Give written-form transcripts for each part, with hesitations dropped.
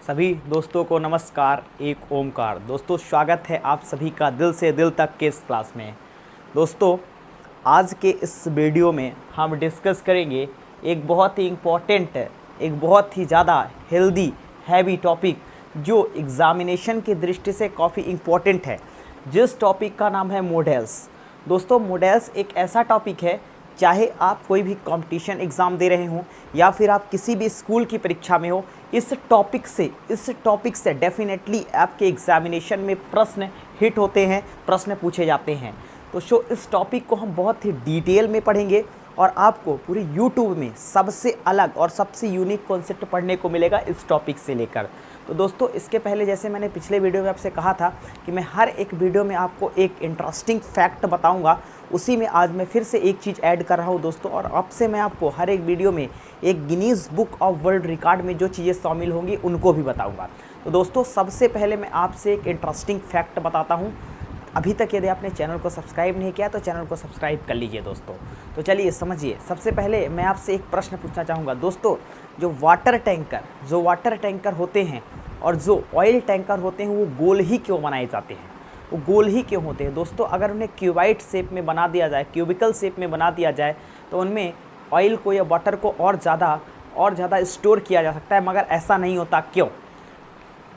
सभी दोस्तों को नमस्कार, एक ओमकार। दोस्तों स्वागत है आप सभी का दिल से दिल तक के इस क्लास में। दोस्तों आज के इस वीडियो में हम डिस्कस करेंगे एक बहुत ही इम्पॉर्टेंट, एक बहुत ही ज़्यादा हेल्दी हैवी टॉपिक जो एग्ज़ामिनेशन की दृष्टि से काफ़ी इम्पॉर्टेंट है, जिस टॉपिक का नाम है मॉडल्स। दोस्तों मॉडल्स एक ऐसा टॉपिक है, चाहे आप कोई भी कंपटीशन एग्ज़ाम दे रहे हों या फिर आप किसी भी स्कूल की परीक्षा में हो, इस टॉपिक से डेफिनेटली आपके एग्ज़ामिनेशन में प्रश्न हिट होते हैं, प्रश्न पूछे जाते हैं। तो इस टॉपिक को हम बहुत ही डिटेल में पढ़ेंगे और आपको पूरी यूट्यूब में सबसे अलग और सबसे यूनिक कॉन्सेप्ट पढ़ने को मिलेगा इस टॉपिक से लेकर। तो दोस्तों इसके पहले जैसे मैंने पिछले वीडियो में आपसे कहा था कि मैं हर एक वीडियो में आपको एक इंटरेस्टिंग फैक्ट बताऊंगा, उसी में आज मैं फिर से एक चीज़ ऐड कर रहा हूं दोस्तों। और अब से मैं आपको हर एक वीडियो में एक Guinness book of world record में जो चीज़ें शामिल होंगी उनको भी बताऊँगा। तो दोस्तों सबसे पहले मैं आपसे एक इंटरेस्टिंग फैक्ट बताता हूँ। अभी तक यदि आपने चैनल को सब्सक्राइब नहीं किया तो चैनल को सब्सक्राइब कर लीजिए दोस्तों। तो चलिए समझिए, सबसे पहले मैं आपसे एक प्रश्न पूछना चाहूँगा दोस्तों। जो वाटर टैंकर होते हैं और जो ऑयल टैंकर होते हैं वो गोल ही क्यों बनाए जाते हैं, वो गोल ही क्यों होते हैं दोस्तों? अगर उन्हें क्यूबाइट शेप में बना दिया जाए, क्यूबिकल शेप में बना दिया जाए तो उनमें ऑयल को या वाटर को और ज़्यादा स्टोर किया जा सकता है, मगर ऐसा नहीं होता, क्यों?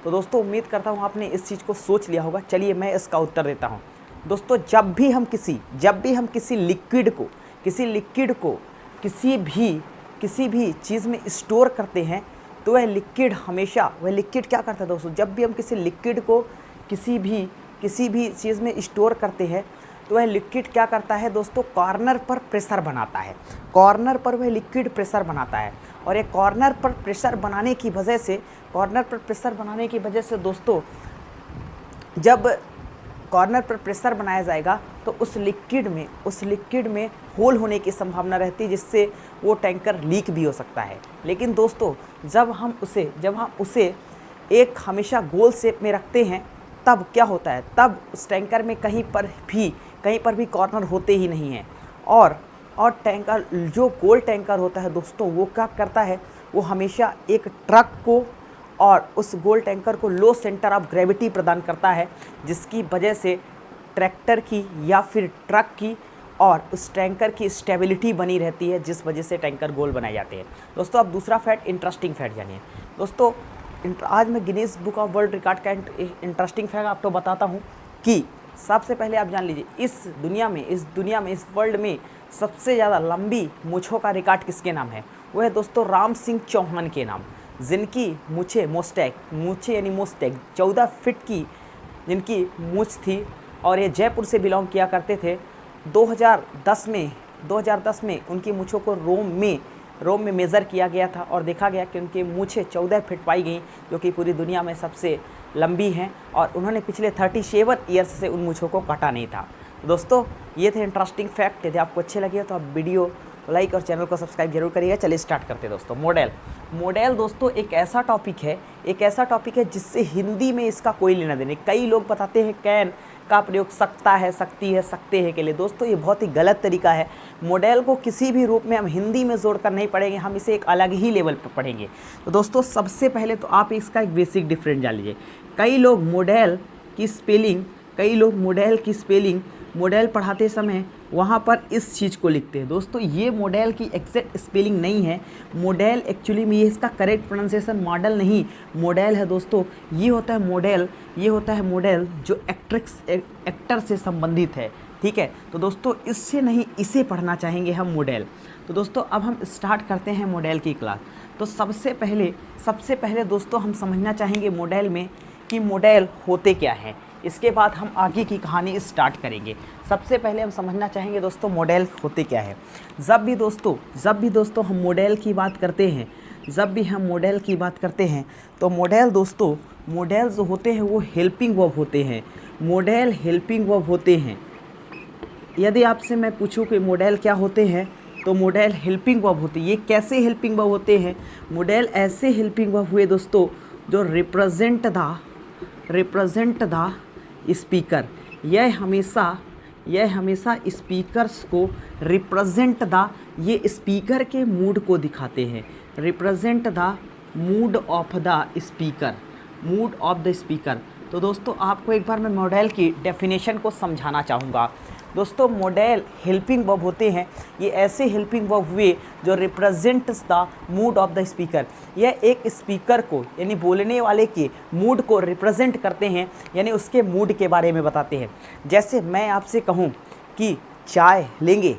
तो दोस्तों उम्मीद करता हूँ आपने इस चीज़ को सोच लिया होगा। चलिए मैं इसका उत्तर देता हूँ दोस्तों। जब भी हम किसी लिक्विड को किसी भी चीज़ में स्टोर करते हैं तो वह लिक्विड क्या करता है दोस्तों? जब भी हम किसी लिक्विड को किसी भी चीज़ में स्टोर करते हैं तो वह लिक्विड क्या करता है दोस्तों? कॉर्नर पर प्रेशर बनाता है। कॉर्नर पर वह लिक्विड प्रेशर बनाता है और ये कॉर्नर पर प्रेशर बनाने की वजह से दोस्तों, जब कॉर्नर पर प्रेशर बनाया जाएगा तो उस लिक्विड में होल होने की संभावना रहती है, जिससे वो टैंकर लीक भी हो सकता है। लेकिन दोस्तों जब हम उसे एक हमेशा गोल शेप में रखते हैं तब क्या होता है? तब उस टैंकर में कहीं पर भी कॉर्नर होते ही नहीं हैं। और टैंकर, जो गोल टैंकर होता है दोस्तों, वो क्या करता है? वो हमेशा एक ट्रक को और उस गोल टैंकर को लो सेंटर ऑफ ग्रेविटी प्रदान करता है, जिसकी वजह से ट्रैक्टर की या फिर ट्रक की और उस टैंकर की स्टेबिलिटी बनी रहती है, जिस वजह से टैंकर गोल बनाए जाते हैं। दोस्तों अब दूसरा फैक्ट, इंटरेस्टिंग फैक्ट जानिए दोस्तों। आज मैं Guinness book of world record का इंटरेस्टिंग फैक्ट आपको बताता हूँ कि सबसे पहले आप जान लीजिए, इस वर्ल्ड में सबसे ज़्यादा लंबी मूँछों का रिकॉर्ड किसके नाम है? वो है दोस्तों राम सिंह चौहान के नाम, जिनकी मूँछें यानी मोस्टैक 14 फीट की जिनकी मूँछ थी और ये जयपुर से बिलोंग किया करते थे। 2010 में उनकी मूँछों को रोम में मेज़र किया गया था और देखा गया कि उनकी मूँछें 14 फीट पाई गई, जो कि पूरी दुनिया में सबसे लंबी हैं। और उन्होंने पिछले 37 ईयर्स से उन मूँछों को काटा नहीं था। तो दोस्तों ये थे इंटरेस्टिंग फैक्ट। यदि आपको अच्छे लगे तो आप वीडियो लाइक और चैनल को सब्सक्राइब जरूर करिएगा। चलिए स्टार्ट करते हैं दोस्तों। मॉडल दोस्तों एक ऐसा टॉपिक है जिससे हिंदी में इसका कोई लेना देना। कई लोग बताते हैं कैन का प्रयोग सकता है, सकती है, सकते हैं के लिए। दोस्तों ये बहुत ही गलत तरीका है। मॉडल को किसी भी रूप में हम हिंदी में जोड़कर नहीं पढ़ेंगे, हम इसे एक अलग ही लेवल पर पढ़ेंगे। तो दोस्तों सबसे पहले तो आप इसका एक बेसिक डिफरेंस जान लीजिए। कई लोग मॉडल की मॉडल पढ़ाते समय वहाँ पर इस चीज़ को लिखते हैं। दोस्तों ये मॉडल की एग्जैक्ट स्पेलिंग नहीं है। मॉडल एक्चुअली में ये इसका करेक्ट प्रोनाउंसिएशन मॉडल नहीं, मॉडल है दोस्तों। ये होता है मॉडल जो एक्टर से संबंधित है, ठीक है। तो दोस्तों इससे नहीं, इसे पढ़ना चाहेंगे हम मॉडल। तो दोस्तों अब हम स्टार्ट करते हैं मॉडल की क्लास। तो सबसे पहले दोस्तों हम समझना चाहेंगे मॉडल में कि मॉडल होते क्या हैं। इसके बाद हम आगे की कहानी स्टार्ट करेंगे। सबसे पहले हम समझना चाहेंगे दोस्तों मॉडल होते क्या है। जब भी दोस्तों हम मॉडल की बात करते हैं तो मॉडल जो होते हैं वो हेल्पिंग वर्ब होते हैं। यदि आपसे मैं पूछूं कि मॉडल क्या होते हैं तो मॉडल हेल्पिंग वर्ब होते हैं। ये कैसे हेल्पिंग वर्ब होते हैं? मॉडल ऐसे हेल्पिंग वर्ब हुए दोस्तों जो रिप्रेजेंट द स्पीकर। यह हमेशा स्पीकर्स को ये स्पीकर के मूड को दिखाते हैं। Represent mood off the speaker, mood off the speaker. तो दोस्तों आपको एक बार मैं मॉडल की डेफिनेशन को समझाना चाहूँगा। दोस्तों मॉडल हेल्पिंग वर्ब होते हैं, ये ऐसे हेल्पिंग वर्ब हुए जो represents the mood off the speaker. यह एक स्पीकर को यानी बोलने वाले के मूड को रिप्रेजेंट करते हैं, यानी उसके मूड के बारे में बताते हैं। जैसे मैं आपसे कहूँ कि चाय लेंगे,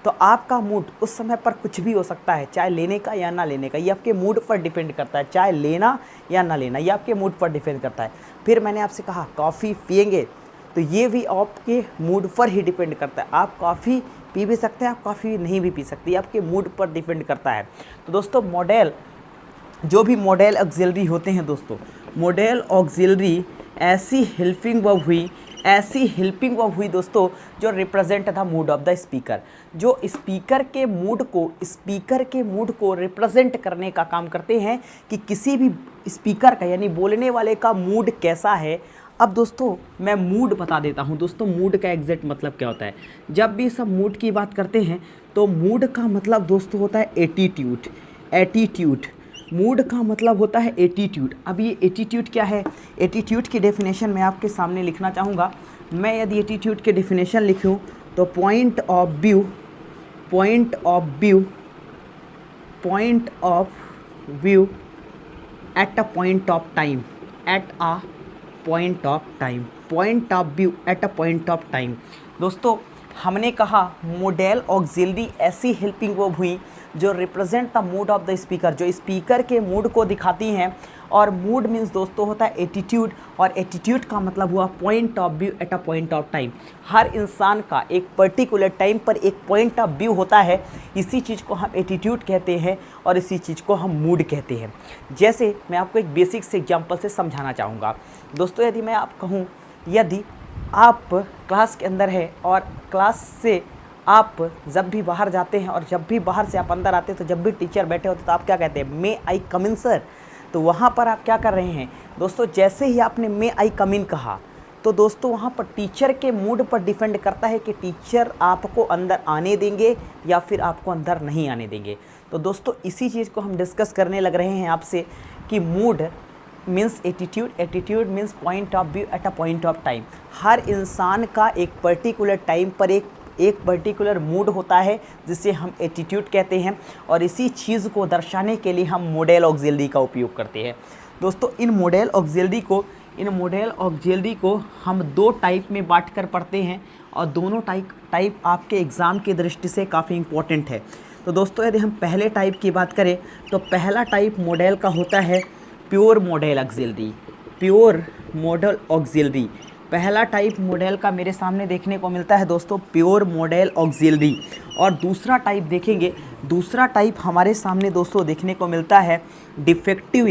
तो आपका मूड उस समय पर कुछ भी हो सकता है, चाय लेने का या ना लेने का, ये आपके मूड पर डिपेंड करता है। चाय लेना या ना लेना ये आपके मूड पर डिपेंड करता है। फिर मैंने आपसे कहा कॉफ़ी पिएंगे, तो ये भी आपके मूड पर ही डिपेंड करता है। आप कॉफ़ी पी भी सकते हैं, आप कॉफ़ी नहीं भी पी सकते, ये आपके मूड पर डिपेंड करता है। तो दोस्तों मॉडल, जो भी मॉडल ऑक्सिलरी होते हैं दोस्तों, मॉडल ऑक्सिलरी ऐसी हेल्पिंग वर्ब हुई दोस्तों जो represent the mood off the speaker, जो स्पीकर के मूड को रिप्रेजेंट करने का काम करते हैं कि किसी भी स्पीकर का यानी बोलने वाले का मूड कैसा है। अब दोस्तों मैं मूड बता देता हूँ। दोस्तों मूड का एग्जैक्ट मतलब क्या होता है? जब भी सब मूड की बात करते हैं तो मूड का मतलब दोस्तों होता है एटीट्यूड। मूड का मतलब होता है एटीट्यूड। अब ये एटीट्यूड क्या है? एटीट्यूड की डेफिनेशन मैं आपके सामने लिखना चाहूँगा। मैं यदि एटीट्यूड की डेफिनेशन लिखूँ तो point of view at a point of time, दोस्तों हमने कहा मॉडल ऑक्सिलरी ऐसी हेल्पिंग वर्ब हुई जो represent the mood off the speaker, जो स्पीकर के मूड को दिखाती हैं। और मूड मीन्स दोस्तों होता है एटीट्यूड, और एटीट्यूड का मतलब हुआ point of view at a point of time. हर इंसान का एक पर्टिकुलर टाइम पर एक पॉइंट ऑफ व्यू होता है, इसी चीज़ को हम एटीट्यूड कहते हैं और इसी चीज़ को हम मूड कहते हैं। जैसे मैं आपको एक बेसिक से एग्जांपल से समझाना चाहूँगा। दोस्तों यदि मैं आप कहूँ, यदि आप क्लास के अंदर है और क्लास से आप जब भी बाहर जाते हैं और जब भी बाहर से आप अंदर आते हैं, तो जब भी टीचर बैठे होते तो आप क्या कहते हैं? मे आई कम इन सर। तो वहाँ पर आप क्या कर रहे हैं दोस्तों? जैसे ही आपने मे आई कम इन कहा तो दोस्तों वहाँ पर टीचर के मूड पर डिपेंड करता है कि टीचर आपको अंदर आने देंगे या फिर आपको अंदर नहीं आने देंगे। तो दोस्तों इसी चीज़ को हम डिस्कस करने लग रहे हैं आपसे कि mood means attitude means point of view at a point of time. हर इंसान का एक पर्टिकुलर टाइम पर एक पर्टिकुलर मूड होता है जिसे हम एटीट्यूड कहते हैं, और इसी चीज़ को दर्शाने के लिए हम मॉडल ऑक्सिलरी का उपयोग करते हैं। दोस्तों इन मॉडल ऑक्सिलरी को हम दो टाइप में बांट कर पढ़ते हैं, और दोनों टाइप आपके एग्ज़ाम की दृष्टि से काफ़ी इम्पोर्टेंट है। तो दोस्तों यदि हम पहले टाइप की बात करें तो पहला टाइप मॉडल का होता है प्योर मॉडल ऑक्सिलरी। पहला टाइप मॉडल का मेरे सामने देखने को मिलता है दोस्तों प्योर मॉडल ऑक्सिलरी। और दूसरा टाइप देखेंगे, दूसरा टाइप हमारे सामने दोस्तों देखने को मिलता है डिफेक्टिव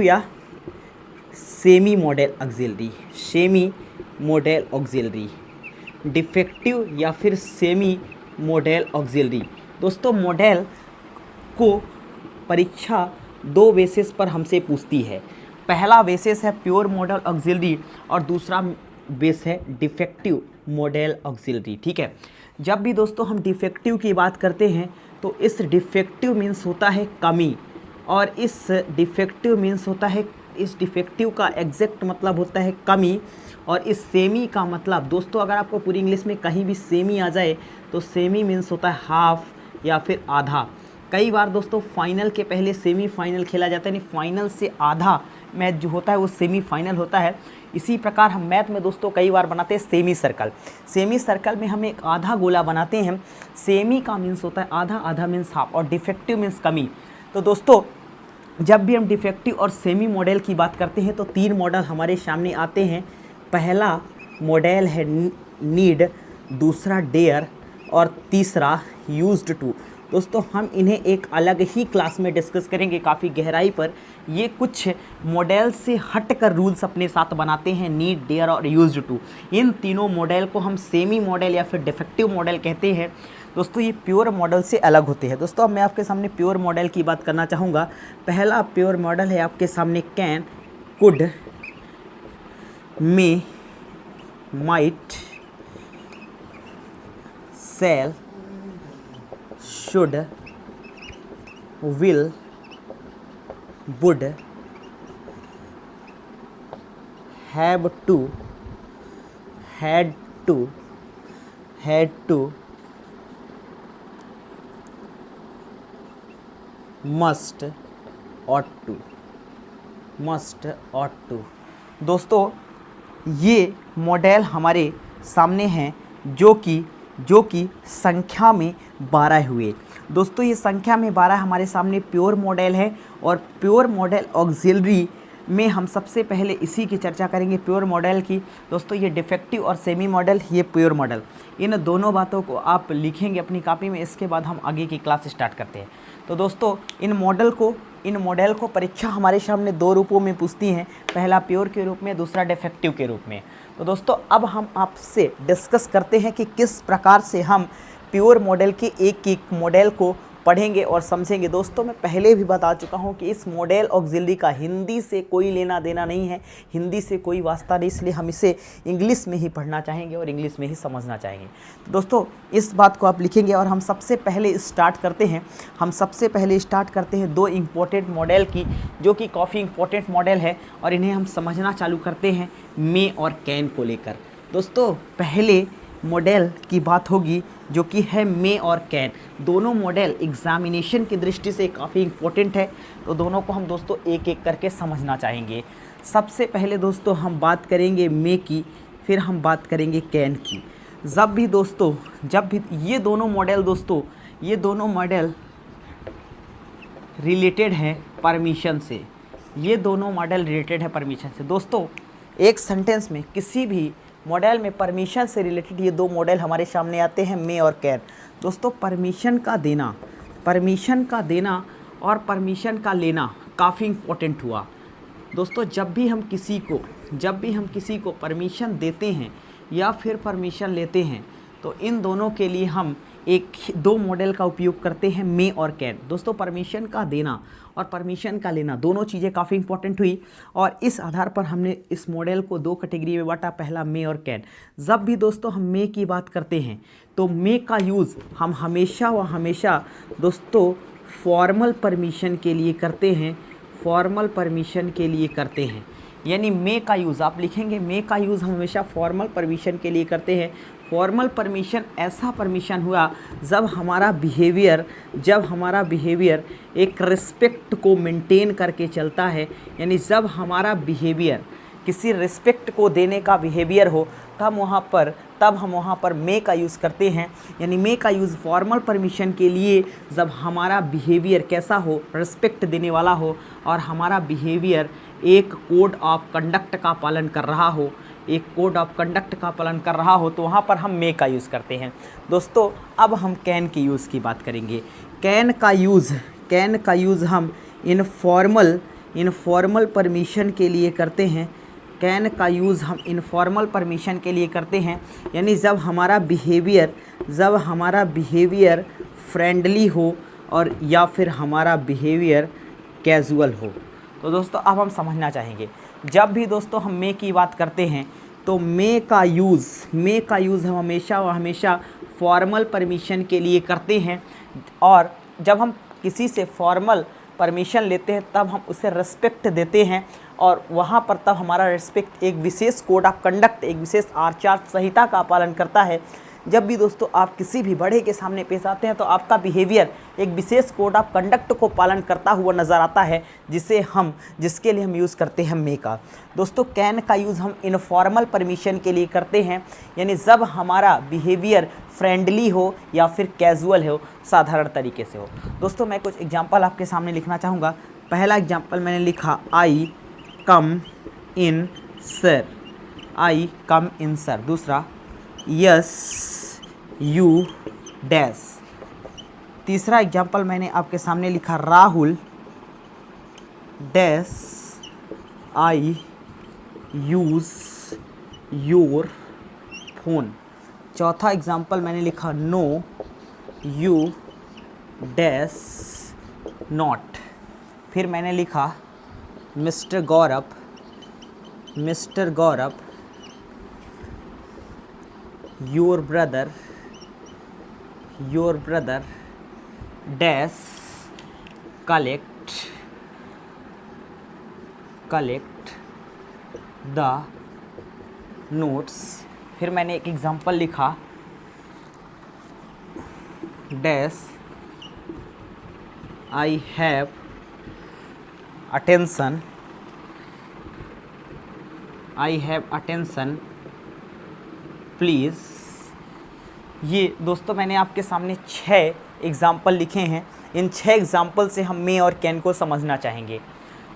या सेमी मॉडल ऑक्सिलरी। डिफेक्टिव या फिर सेमी मॉडल ऑक्सिलरी। दोस्तों मॉडल को परीक्षा दो बेसिस पर हमसे पूछती है। पहला बेसिस है प्योर मॉडल ऑक्सिलरी और दूसरा बेस है डिफेक्टिव मॉडल ऑक्सिलरी। ठीक है, जब भी दोस्तों हम डिफेक्टिव की बात करते हैं तो इस डिफेक्टिव मीन्स होता है कमी, और इस डिफेक्टिव का एग्जैक्ट मतलब होता है कमी। और इस सेमी का मतलब दोस्तों अगर आपको पूरी इंग्लिश में कहीं भी सेमी आ जाए तो सेमी मीन्स होता है हाफ या फिर आधा। कई बार दोस्तों फाइनल के पहले सेमीफाइनल खेला जाता है, यानी फाइनल से आधा मैच जो होता है वो सेमीफाइनल होता है। इसी प्रकार हम मैथ में दोस्तों कई बार बनाते हैं सेमी सर्कल में हम एक आधा गोला बनाते हैं। सेमी का मीन्स होता है आधा, आधा मीन्स हाफ, और डिफेक्टिव मीन्स कमी। तो दोस्तों जब भी हम डिफेक्टिव और सेमी मॉडल की बात करते हैं तो तीन मॉडल हमारे सामने आते हैं। पहला मॉडल है नीड, दूसरा डेयर और तीसरा यूज्ड टू। दोस्तों हम इन्हें एक अलग ही क्लास में डिस्कस करेंगे काफ़ी गहराई पर। ये कुछ मॉडल से हट कर रूल्स अपने साथ बनाते हैं, नीड, डेयर और यूज्ड टू। इन तीनों मॉडल को हम सेमी मॉडल या फिर डिफेक्टिव मॉडल कहते हैं। दोस्तों ये प्योर मॉडल से अलग होते हैं। दोस्तों अब मैं आपके सामने प्योर मॉडल की बात करना चाहूँगा। पहला प्योर मॉडल है आपके सामने can, could, may, might, shall, should, will would have to, had to, must, ought to। दोस्तों ये मॉडल हमारे सामने हैं जो कि संख्या में 12 हुए। दोस्तों ये संख्या में 12 हमारे सामने प्योर मॉडल है, और प्योर मॉडल ऑक्सिलरी में हम सबसे पहले इसी की चर्चा करेंगे, प्योर मॉडल की। दोस्तों ये डिफेक्टिव और सेमी मॉडल, ये प्योर मॉडल, इन दोनों बातों को आप लिखेंगे अपनी कॉपी में। इसके बाद हम आगे की क्लास स्टार्ट करते हैं। तो दोस्तों इन मॉडल को परीक्षा हमारे सामने 2 रूपों में पूछती हैं, पहला प्योर के रूप में, दूसरा डिफेक्टिव के रूप में। तो दोस्तों अब हम आपसे डिस्कस करते हैं कि किस प्रकार से हम प्योर मॉडल के एक मॉडल को पढ़ेंगे और समझेंगे। दोस्तों मैं पहले भी बता चुका हूं कि इस मॉडल ऑक्सिलरी का हिंदी से कोई लेना देना नहीं है, हिंदी से कोई वास्ता नहीं, इसलिए हम इसे इंग्लिश में ही पढ़ना चाहेंगे और इंग्लिश में ही समझना चाहेंगे। तो दोस्तों इस बात को आप लिखेंगे, और हम सबसे पहले स्टार्ट करते हैं 2 इम्पोर्टेंट मॉडल की, जो कि काफ़ी इम्पोर्टेंट मॉडल है, और इन्हें हम समझना चालू करते हैं मे और कैन को लेकर। दोस्तों पहले मॉडल की बात होगी जो कि है मे और कैन। दोनों मॉडल एग्जामिनेशन की दृष्टि से काफ़ी इम्पोर्टेंट है, तो दोनों को हम दोस्तों एक एक करके समझना चाहेंगे। सबसे पहले दोस्तों हम बात करेंगे मे की, फिर हम बात करेंगे कैन की। जब भी ये दोनों मॉडल रिलेटेड हैं परमिशन से, दोस्तों एक सेंटेंस में किसी भी मॉडल में परमिशन से रिलेटेड ये 2 मॉडल हमारे सामने आते हैं, मे और कैन। दोस्तों परमिशन का देना और परमिशन का लेना काफ़ी इम्पोर्टेंट हुआ। दोस्तों जब भी हम किसी को परमिशन देते हैं या फिर परमिशन लेते हैं, तो इन दोनों के लिए हम 2 मॉडल का उपयोग करते हैं, मे और कैन। दोस्तों परमिशन का देना और परमिशन का लेना दोनों चीज़ें काफ़ी इंपॉर्टेंट हुई, और इस आधार पर हमने इस मॉडल को 2 कैटेगरी में बांटा, पहला मे और कैन। जब भी दोस्तों हम मे की बात करते हैं तो मे का यूज़ हम हमेशा दोस्तों फॉर्मल परमिशन के लिए करते हैं, यानी मे का यूज़ आप लिखेंगे, मे का यूज़ हम हमेशा फॉर्मल परमिशन के लिए करते हैं। फॉर्मल परमिशन ऐसा परमिशन हुआ जब हमारा बिहेवियर एक रिस्पेक्ट को मेंटेन करके चलता है, यानी जब हमारा बिहेवियर किसी रिस्पेक्ट को देने का बिहेवियर हो, तब हम वहाँ पर मे का यूज़ करते हैं। यानी मे का यूज़ फॉर्मल परमिशन के लिए जब हमारा बिहेवियर कैसा हो, रिस्पेक्ट देने वाला हो, और हमारा बिहेवियर एक कोड ऑफ कंडक्ट का पालन कर रहा हो, तो वहाँ पर हम मे का यूज़ करते हैं। दोस्तों अब हम कैन के यूज़ की बात करेंगे। कैन का यूज़ हम इनफॉर्मल परमिशन के लिए करते हैं। यानी जब हमारा बिहेवियर फ्रेंडली हो और या फिर हमारा बिहेवियर कैजुअल हो। तो दोस्तों अब हम समझना चाहेंगे, जब भी दोस्तों हम मे की बात करते हैं तो मे का यूज़ हम हमेशा फॉर्मल परमिशन के लिए करते हैं, और जब हम किसी से फॉर्मल परमिशन लेते हैं तब हम उसे रिस्पेक्ट देते हैं, और वहाँ पर तब हमारा रिस्पेक्ट एक विशेष कोड ऑफ कंडक्ट, एक विशेष आचार संहिता का पालन करता है। जब भी दोस्तों आप किसी भी बड़े के सामने पेश आते हैं तो आपका बिहेवियर एक विशेष कोड ऑफ कंडक्ट को पालन करता हुआ नज़र आता है, जिसके लिए हम यूज़ करते हैं मे का। दोस्तों कैन का यूज़ हम इनफॉर्मल परमिशन के लिए करते हैं, यानी जब हमारा बिहेवियर फ्रेंडली हो या फिर कैजुअल हो, साधारण तरीके से हो। दोस्तों मैं कुछ एग्जाम्पल आपके सामने लिखना चाहूँगा। पहला एग्जाम्पल मैंने लिखा, आई कम इन सर। दूसरा, यस यू डैश। तीसरा एग्जाम्पल मैंने आपके सामने लिखा, Rahul dash I use your phone. चौथा एग्जाम्पल मैंने लिखा, नो यू डैश नॉट। फिर मैंने लिखा, mister Gaurav your brother dash collect collect the notes. फिर मैंने एक एग्जांपल लिखा, dash I have attention, I have attention please. ये दोस्तों मैंने आपके सामने 6 एग्जाम्पल लिखे हैं। इन 6 एग्जाम्पल से हम मे और कैन को समझना चाहेंगे।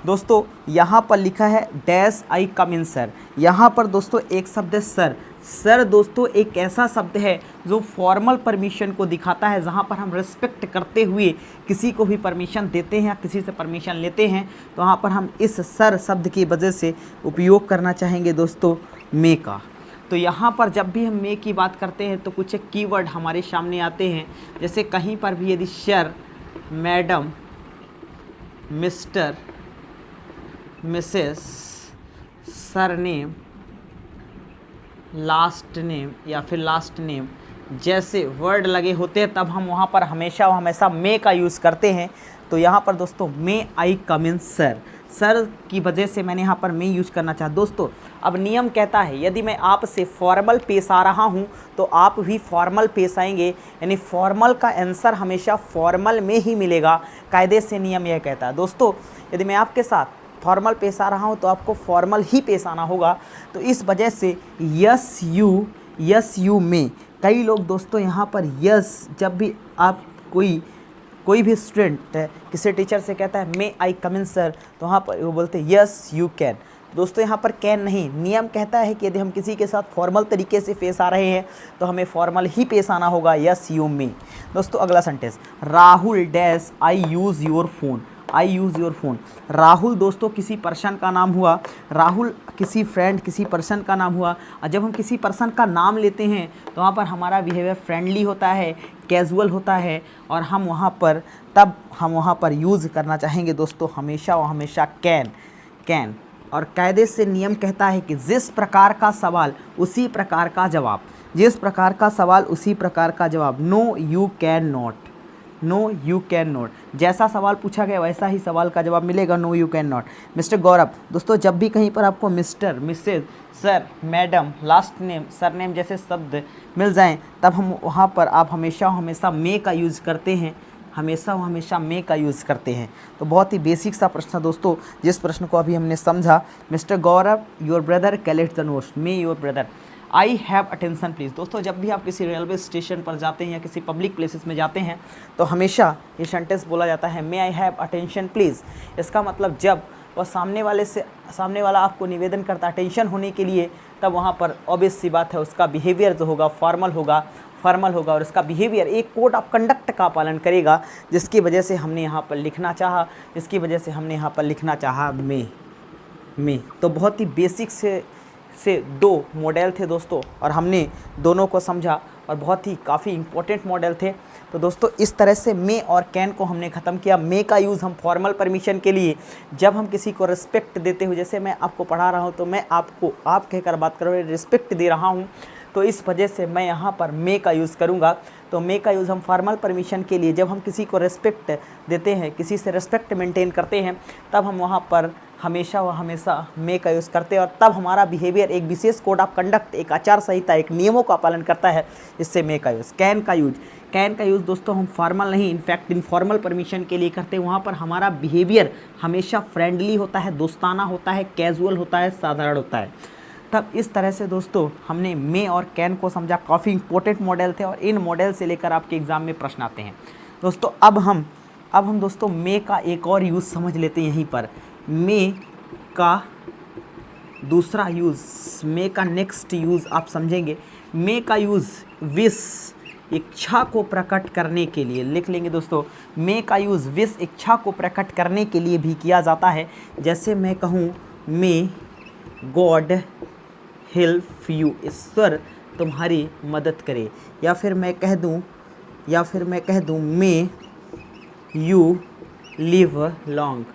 दोस्तों यहाँ पर लिखा है dash I come in sir. यहाँ पर दोस्तों एक शब्द है सर। सर दोस्तों एक ऐसा शब्द है जो फॉर्मल परमिशन को दिखाता है, जहाँ पर हम रिस्पेक्ट करते हुए किसी को भी परमिशन देते हैं या किसी से परमिशन लेते हैं, तो वहाँ पर हम इस सर शब्द की वजह से उपयोग करना चाहेंगे दोस्तों मे का। तो यहाँ पर जब भी हम मे की बात करते हैं तो कुछ एक कीवर्ड हमारे सामने आते हैं। जैसे कहीं पर भी यदि sir, madam, mister, Mrs, surname, last name या फिर लास्ट नेम जैसे वर्ड लगे होते हैं, तब हम वहाँ पर हमेशा मे का यूज़ करते हैं। तो यहाँ पर दोस्तों मे आई कम इन सर, सर की वजह से मैंने यहाँ पर मे यूज करना चाहा। दोस्तों अब नियम कहता है यदि मैं आपसे फॉर्मल पेश आ रहा हूँ तो आप भी फॉर्मल पेश आएंगे, यानी फॉर्मल का आंसर हमेशा फॉर्मल में ही मिलेगा। कायदे से नियम यह कहता है। दोस्तों यदि मैं आपके साथ फॉर्मल पेश आ रहा हूँ तो आपको फॉर्मल ही पेश आना होगा। तो इस वजह से यस यू मे। कई लोग दोस्तों यहाँ पर यस, जब भी आप कोई भी स्टूडेंट है किसी टीचर से कहता है मे आई कम इन सर, तो वहाँ पर वो बोलते हैं यस यू कैन। दोस्तों यहाँ पर कैन नहीं, नियम कहता है कि यदि हम किसी के साथ फॉर्मल तरीके से पेश आ रहे हैं तो हमें फॉर्मल ही पेश आना होगा, यस यू मे। दोस्तों अगला sentence, Rahul dash I use your phone, I use your phone. Rahul दोस्तों किसी पर्सन का नाम हुआ, राहुल किसी फ्रेंड, किसी पर्सन का नाम हुआ। और जब हम किसी पर्सन का नाम लेते हैं तो वहाँ पर हमारा बिहेवियर फ्रेंडली होता है, कैजुअल होता है, और हम वहाँ पर यूज़ करना चाहेंगे दोस्तों हमेशा कैन। और कायदे से नियम कहता है कि जिस प्रकार का सवाल उसी प्रकार का जवाब, जिस प्रकार का सवाल उसी प्रकार का जवाब। No you can not, no you can not, जैसा सवाल पूछा गया वैसा ही सवाल का जवाब मिलेगा, no you can not. Mister Gaurav, दोस्तों जब भी कहीं पर आपको mister, Mrs, sir, madam, last name, surname जैसे शब्द मिल जाएं, तब हम वहाँ पर आप हमेशा मे का यूज़ करते हैं, हमेशा मे का यूज़ करते हैं। तो बहुत ही बेसिक सा प्रश्न दोस्तों, जिस प्रश्न को अभी हमने समझा। Mister Gaurav your brother collect the notes, may your brother I have attention please. दोस्तों जब भी आप किसी रेलवे स्टेशन पर जाते हैं या किसी पब्लिक प्लेसेस में जाते हैं तो हमेशा ये सेंटेंस बोला जाता है मे आई हैव अटेंशन प्लीज़। इसका मतलब जब वह सामने वाला आपको निवेदन करता अटेंशन होने के लिए, तब वहाँ पर ऑब्वियस सी बात है उसका बिहेवियर जो होगा फॉर्मल होगा और उसका बिहेवियर एक कोड ऑफ कंडक्ट का पालन करेगा, जिसकी वजह से हमने यहाँ पर लिखना चाहा मे। तो बहुत ही बेसिक से 2 मॉडल थे दोस्तों, और हमने दोनों को समझा और बहुत ही काफ़ी इंपॉर्टेंट मॉडल थे। तो दोस्तों इस तरह से मे और कैन को हमने ख़त्म किया। मे का यूज़ हम फॉर्मल परमिशन के लिए, जब हम किसी को रिस्पेक्ट देते हुए, जैसे मैं आपको पढ़ा रहा हूँ तो मैं आपको आप कहकर बात कर रहा हूँ, रिस्पेक्ट दे रहा हूँ, तो इस वजह से मैं यहाँ पर मे का यूज़ करूँगा। तो मे का यूज़ हम फॉर्मल परमिशन के लिए, जब हम किसी को रिस्पेक्ट देते हैं, किसी से रिस्पेक्ट मेंटेन करते हैं, तब हम वहाँ पर हमेशा मे का यूज़ करते हैं, और तब हमारा बिहेवियर एक विशेष कोड ऑफ कंडक्ट, एक आचार संहिता, एक नियमों का पालन करता है, इससे मे का यूज़। कैन का यूज़ दोस्तों हम फॉर्मल नहीं, इनफैक्ट इनफॉर्मल परमिशन के लिए करते हैं। वहाँ पर हमारा बिहेवियर हमेशा फ्रेंडली होता है, दोस्ताना होता है, कैजुअल होता है, साधारण होता है। तब इस तरह से दोस्तों हमने मे और कैन को समझा। काफ़ी इंपॉर्टेंट मॉडल थे और इन मॉडल से लेकर आपके एग्ज़ाम में प्रश्न आते हैं दोस्तों। अब हम दोस्तों मे का एक और यूज़ समझ लेते हैं। यहीं पर मे का दूसरा यूज़, मे का नेक्स्ट यूज़ आप समझेंगे। मे का यूज़ विश, इच्छा को प्रकट करने के लिए, लिख लेंगे दोस्तों। मे का यूज़ विश, इच्छा को प्रकट करने के लिए भी किया जाता है। जैसे मैं कहूँ मे गॉड हेल्प यू, ईश्वर तुम्हारी मदद करे, या फिर मैं कह दूँ मे यू लिव लॉन्ग,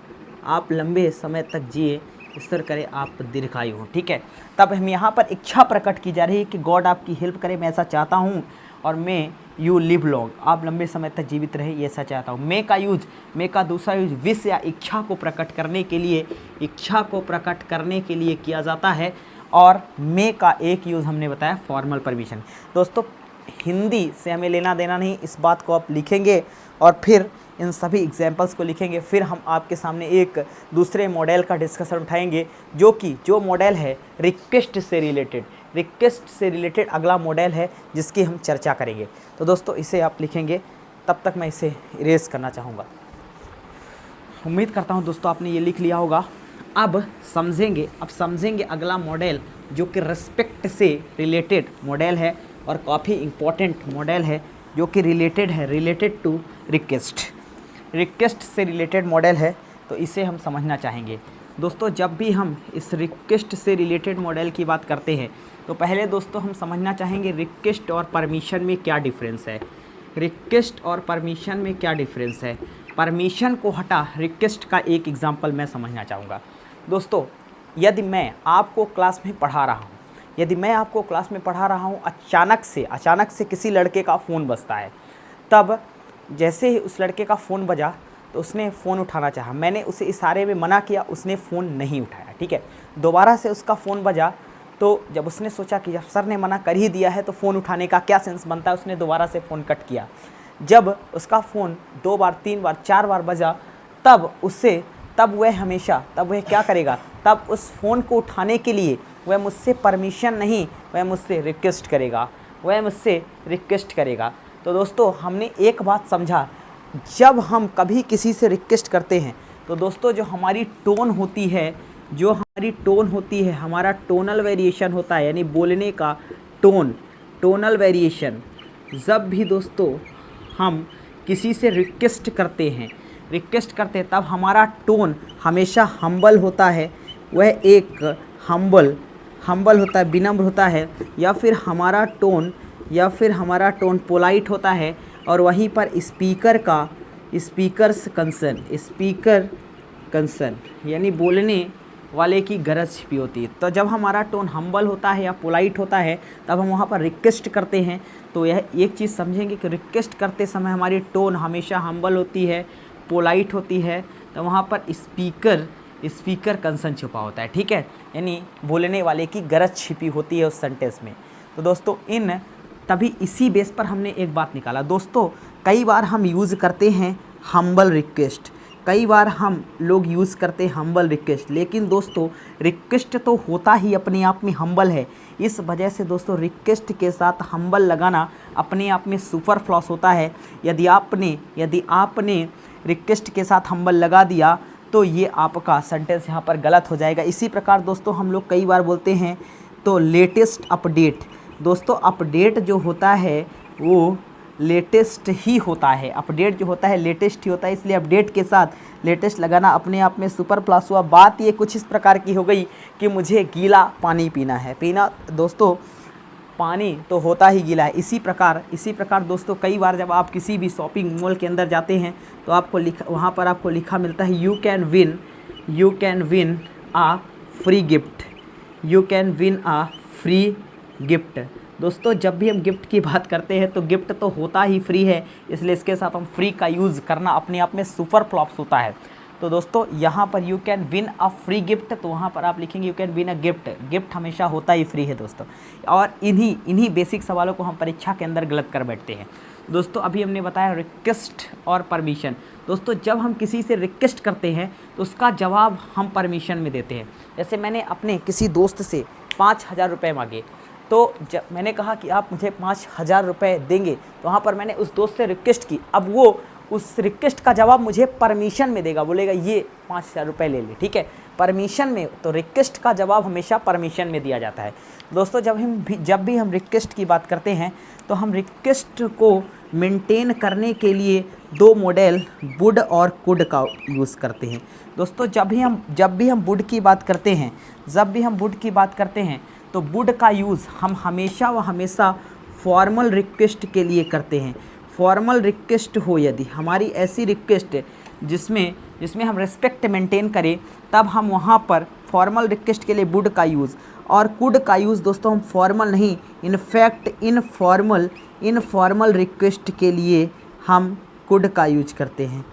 आप लंबे समय तक जिए, ईश्वर करे आप दीर्घायु हो। ठीक है, तब हम यहाँ पर इच्छा प्रकट की जा रही है कि गॉड आपकी हेल्प करे, मैं ऐसा चाहता हूँ, और मैं यू लिव लॉन्ग, आप लंबे समय तक जीवित रहे, ये सच चाहता हूँ। मे का यूज, मे का दूसरा यूज विश या इच्छा को प्रकट करने के लिए, इच्छा को प्रकट करने के लिए किया जाता है। और मे का एक यूज़ हमने बताया फॉर्मल परमिशन। दोस्तों हिंदी से हमें लेना देना नहीं, इस बात को आप लिखेंगे और फिर इन सभी एग्जाम्पल्स को लिखेंगे। फिर हम आपके सामने एक दूसरे मॉडल का डिस्कशन उठाएंगे, जो मॉडल है रिक्वेस्ट से रिलेटेड, रिक्वेस्ट से रिलेटेड अगला मॉडल है जिसकी हम चर्चा करेंगे। तो दोस्तों इसे आप लिखेंगे, तब तक मैं इसे इरेज करना चाहूँगा। उम्मीद करता हूँ दोस्तों आपने ये लिख लिया होगा। अब समझेंगे अगला मॉडल जो कि रिस्पेक्ट से रिलेटेड मॉडल है और काफ़ी इम्पोर्टेंट मॉडल है, जो कि रिलेटेड टू रिक्वेस्ट से रिलेटेड मॉडल है। तो इसे हम समझना चाहेंगे। दोस्तों जब भी हम इस रिक्वेस्ट से रिलेटेड मॉडल की बात करते हैं तो पहले दोस्तों हम समझना चाहेंगे रिक्वेस्ट और परमिशन में क्या डिफरेंस है। रिक्वेस्ट और परमिशन में क्या डिफरेंस है, परमिशन को हटा रिक्वेस्ट का एक एग्जांपल मैं समझना चाहूँगा। दोस्तों यदि मैं आपको क्लास में पढ़ा रहा हूँ, अचानक से किसी लड़के का फ़ोन बजता है, तब जैसे ही उस लड़के का फ़ोन बजा तो उसने फ़ोन उठाना चाहा, मैंने उसे इशारे में मना किया, उसने फ़ोन नहीं उठाया, ठीक है। दोबारा से उसका फ़ोन बजा तो जब उसने सोचा कि जब सर ने मना कर ही दिया है तो फ़ोन उठाने का क्या सेंस बनता है, उसने दोबारा से फ़ोन कट किया। जब उसका फ़ोन 2 बार 3 बार 4 बार बजा तब वह क्या करेगा, तब उस फ़ोन को उठाने के लिए वह मुझसे परमिशन नहीं, वह मुझसे रिक्वेस्ट करेगा। तो दोस्तों हमने एक बात समझा, जब हम कभी किसी से रिक्वेस्ट करते हैं तो दोस्तों जो हमारी टोन होती है, हमारा टोनल वेरिएशन होता है, यानी बोलने का टोनल वेरिएशन। जब भी दोस्तों हम किसी से रिक्वेस्ट करते हैं तब हमारा टोन हमेशा हम्बल होता है, वह एक हम्बल होता है, विनम्र होता है, या फिर हमारा टोन पोलाइट होता है। और वहीं पर स्पीकर कंसर्न यानी बोलने वाले की गरज छिपी होती है। तो जब हमारा टोन हम्बल होता है या पोलाइट होता है तब हम वहाँ पर रिक्वेस्ट करते हैं। तो यह एक चीज़ समझेंगे कि रिक्वेस्ट करते समय हमारी टोन हमेशा हम्बल होती है, पोलाइट होती है, तो वहाँ पर स्पीकर कंसर्न छुपा होता है, ठीक है, यानी बोलने वाले की गरज छिपी होती है उस सेंटेंस में। तो दोस्तों तभी इसी बेस पर हमने एक बात निकाला। दोस्तों कई बार हम यूज़ करते हैं हम्बल रिक्वेस्ट, लेकिन दोस्तों रिक्वेस्ट तो होता ही अपने आप में हम्बल है। इस वजह से दोस्तों रिक्वेस्ट के साथ हम्बल लगाना अपने आप में सुपर फ्लॉस होता है। यदि आपने रिक्वेस्ट के साथ हम्बल लगा दिया तो ये आपका सेंटेंस यहाँ पर गलत हो जाएगा। इसी प्रकार दोस्तों हम लोग कई बार बोलते हैं तो लेटेस्ट अपडेट। दोस्तों अपडेट जो होता है वो लेटेस्ट ही होता है, अपडेट जो होता है लेटेस्ट ही होता है, इसलिए अपडेट के साथ लेटेस्ट लगाना अपने आप में सुपर प्लस हुआ। बात ये कुछ इस प्रकार की हो गई कि मुझे गीला पानी पीना है, दोस्तों पानी तो होता ही गीला है। इसी प्रकार दोस्तों कई बार जब आप किसी भी शॉपिंग मॉल के अंदर जाते हैं तो वहाँ पर आपको लिखा मिलता है you can win a free gift. दोस्तों जब भी हम गिफ्ट की बात करते हैं तो गिफ्ट तो होता ही फ्री है, इसलिए इसके साथ हम फ्री का यूज़ करना अपने आप में सुपर फ्लॉप्स होता है। तो दोस्तों यहाँ पर you can win a free gift, तो वहाँ पर आप लिखेंगे you can win a gift हमेशा होता ही फ्री है दोस्तों। और इन्हीं बेसिक सवालों को हम परीक्षा के अंदर गलत कर बैठते हैं। दोस्तों अभी हमने बताया रिक्वेस्ट और परमिशन। दोस्तों जब हम किसी से रिक्वेस्ट करते हैं तो उसका जवाब हम परमिशन में देते हैं। जैसे मैंने अपने किसी दोस्त से 5000 रुपये मांगे, तो जब मैंने कहा कि आप मुझे 5000 रुपये देंगे, तो वहाँ पर मैंने उस दोस्त से रिक्वेस्ट की। अब वो उस रिक्वेस्ट का जवाब मुझे परमिशन में देगा, बोलेगा ये 5000 रुपये ले ले, ठीक है, परमिशन में। तो रिक्वेस्ट का जवाब हमेशा परमिशन में दिया जाता है। दोस्तों जब भी हम रिक्वेस्ट की बात करते हैं तो हम रिक्वेस्ट को मेंटेन करने के लिए 2 मॉडल वुड और कुड का यूज़ करते हैं। दोस्तों जब भी हम वुड की बात करते हैं तो वुड का यूज़ हम हमेशा फॉर्मल रिक्वेस्ट के लिए करते हैं। फॉर्मल रिक्वेस्ट हो, यदि हमारी ऐसी रिक्वेस्ट जिसमें हम रिस्पेक्ट मेंटेन करें, तब हम वहाँ पर फॉर्मल रिक्वेस्ट के लिए वुड का यूज़, और कुड का यूज़ दोस्तों हम फॉर्मल नहीं, इनफैक्ट इनफॉर्मल रिक्वेस्ट के लिए हम कुड का यूज करते हैं।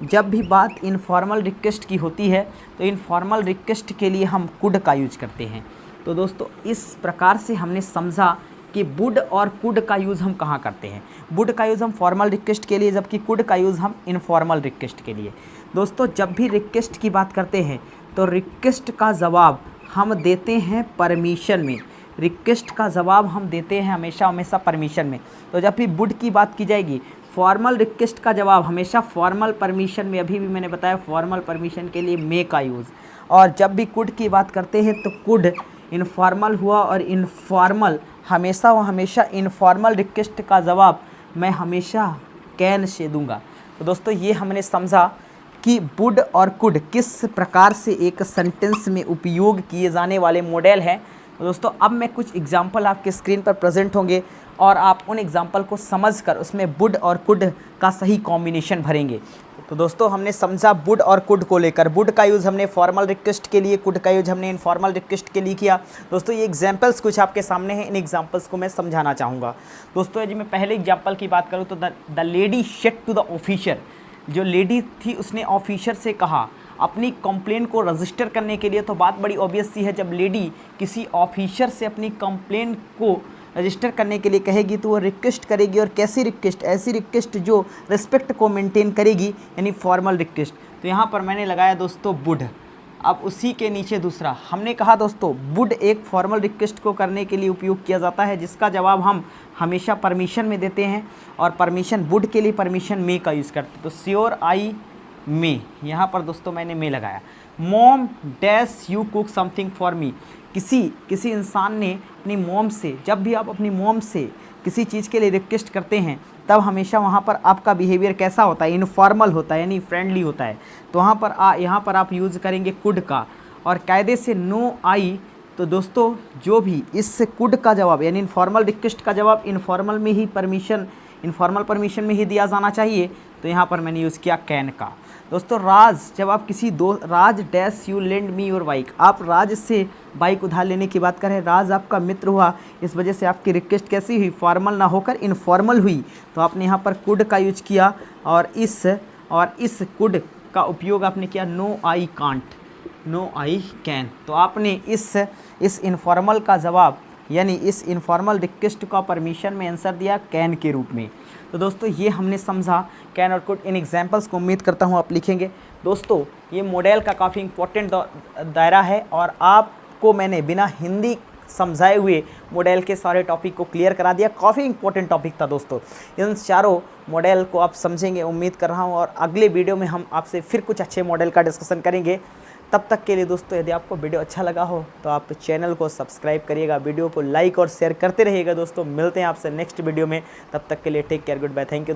जब भी बात इनफॉर्मल रिक्वेस्ट की होती है तो इनफॉर्मल रिक्वेस्ट के लिए हम कुड का यूज करते हैं। तो दोस्तों इस प्रकार से हमने समझा कि वुड और कुड का यूज़ हम कहाँ करते हैं। वुड का यूज़ हम फॉर्मल रिक्वेस्ट के लिए, जबकि कुड का यूज़ हम इनफॉर्मल रिक्वेस्ट के लिए। दोस्तों जब भी रिक्वेस्ट की बात करते हैं तो रिक्वेस्ट का जवाब हम देते हैं परमिशन में। रिक्वेस्ट का जवाब हम देते हैं हमेशा परमिशन में। तो जब भी वुड की बात की जाएगी, फॉर्मल रिक्वेस्ट का जवाब हमेशा फॉर्मल परमिशन में, अभी भी मैंने बताया फॉर्मल परमिशन के लिए मे का यूज़। और जब भी कुड की बात करते हैं तो कुड इनफॉर्मल हुआ, और इनफॉर्मल हमेशा इनफॉर्मल रिक्वेस्ट का जवाब मैं हमेशा कैन से दूंगा। तो दोस्तों ये हमने समझा कि वुड और कुड किस प्रकार से एक सेंटेंस में उपयोग किए जाने वाले मॉडल हैं। तो दोस्तों अब मैं कुछ एग्जाम्पल आपके स्क्रीन पर प्रेजेंट होंगे और आप उन एग्जाम्पल को समझकर उसमें वुड और कुड का सही कॉम्बिनेशन भरेंगे। तो दोस्तों हमने समझा वुड और कुड को लेकर। वुड का यूज़ हमने फॉर्मल रिक्वेस्ट के लिए, कुड का यूज़ हमने इनफॉर्मल रिक्वेस्ट के लिए किया। दोस्तों ये एग्जाम्पल्स कुछ आपके सामने हैं, इन एग्जाम्पल्स को मैं समझाना चाहूँगा। दोस्तों यदि मैं पहले एग्जाम्पल की बात करूँ तो the lady said to the officer, जो लेडी थी उसने ऑफिसर से कहा अपनी कंप्लेन को रजिस्टर करने के लिए। तो बात बड़ी ऑब्वियस सी है, जब लेडी किसी ऑफिसर से अपनी कंप्लेन को रजिस्टर करने के लिए कहेगी तो वो रिक्वेस्ट करेगी, और कैसी रिक्वेस्ट? ऐसी रिक्वेस्ट जो रिस्पेक्ट को मेंटेन करेगी, यानी फॉर्मल रिक्वेस्ट। तो यहाँ पर मैंने लगाया दोस्तों वुड। अब उसी के नीचे दूसरा हमने कहा दोस्तों वुड एक फॉर्मल रिक्वेस्ट को करने के लिए उपयोग किया जाता है, जिसका जवाब हम हमेशा परमिशन में देते हैं, और परमिशन वुड के लिए परमिशन मे का यूज़ करते हैं। तो श्योर आई मे, यहाँ पर दोस्तों मैंने मे लगाया। Mom dash you cook something for me, किसी इंसान ने अपनी मॉम से, जब भी आप अपनी मॉम से किसी चीज़ के लिए रिक्वेस्ट करते हैं तब हमेशा वहाँ पर आपका बिहेवियर कैसा होता है? इनफॉर्मल होता है, यानी फ्रेंडली होता है। तो यहाँ पर आप यूज़ करेंगे कुड का, और कायदे से नो आई। तो दोस्तों जो भी इस कुड का जवाब, यानी इनफॉर्मल रिक्वेस्ट का जवाब इनफॉर्मल परमिशन में ही दिया जाना चाहिए। तो यहाँ पर मैंने यूज़ किया कैन का। दोस्तों राज, जब आप Raj dash you lend me your bike, आप राज से बाइक उधार लेने की बात करें, राज आपका मित्र हुआ, इस वजह से आपकी रिक्वेस्ट कैसी हुई? फॉर्मल ना होकर इनफॉर्मल हुई। तो आपने यहाँ पर कुड का यूज किया, और इस कुड का उपयोग आपने किया no I can't, no I can. तो आपने इस इनफॉर्मल का जवाब, यानी इस इनफॉर्मल रिक्वेस्ट का परमिशन में आंसर दिया कैन के रूप में। तो दोस्तों ये हमने समझा कैन और कुड। इन एग्जाम्पल्स को उम्मीद करता हूँ आप लिखेंगे। दोस्तों ये मॉडल का काफ़ी इंपॉर्टेंट दायरा है, और आपको मैंने बिना हिंदी समझाए हुए मॉडल के सारे टॉपिक को क्लियर करा दिया। काफ़ी इंपॉर्टेंट टॉपिक था दोस्तों। इन चारों मॉडल को आप समझेंगे उम्मीद कर रहा हूँ, और अगले वीडियो में हम आपसे फिर कुछ अच्छे मॉडल का डिस्कशन करेंगे। तब तक के लिए दोस्तों यदि आपको वीडियो अच्छा लगा हो तो आप चैनल को सब्सक्राइब करिएगा, वीडियो को लाइक और शेयर करते रहिएगा। दोस्तों मिलते हैं आपसे नेक्स्ट वीडियो में, तब तक के लिए take care, goodbye, thank you दोस्तों।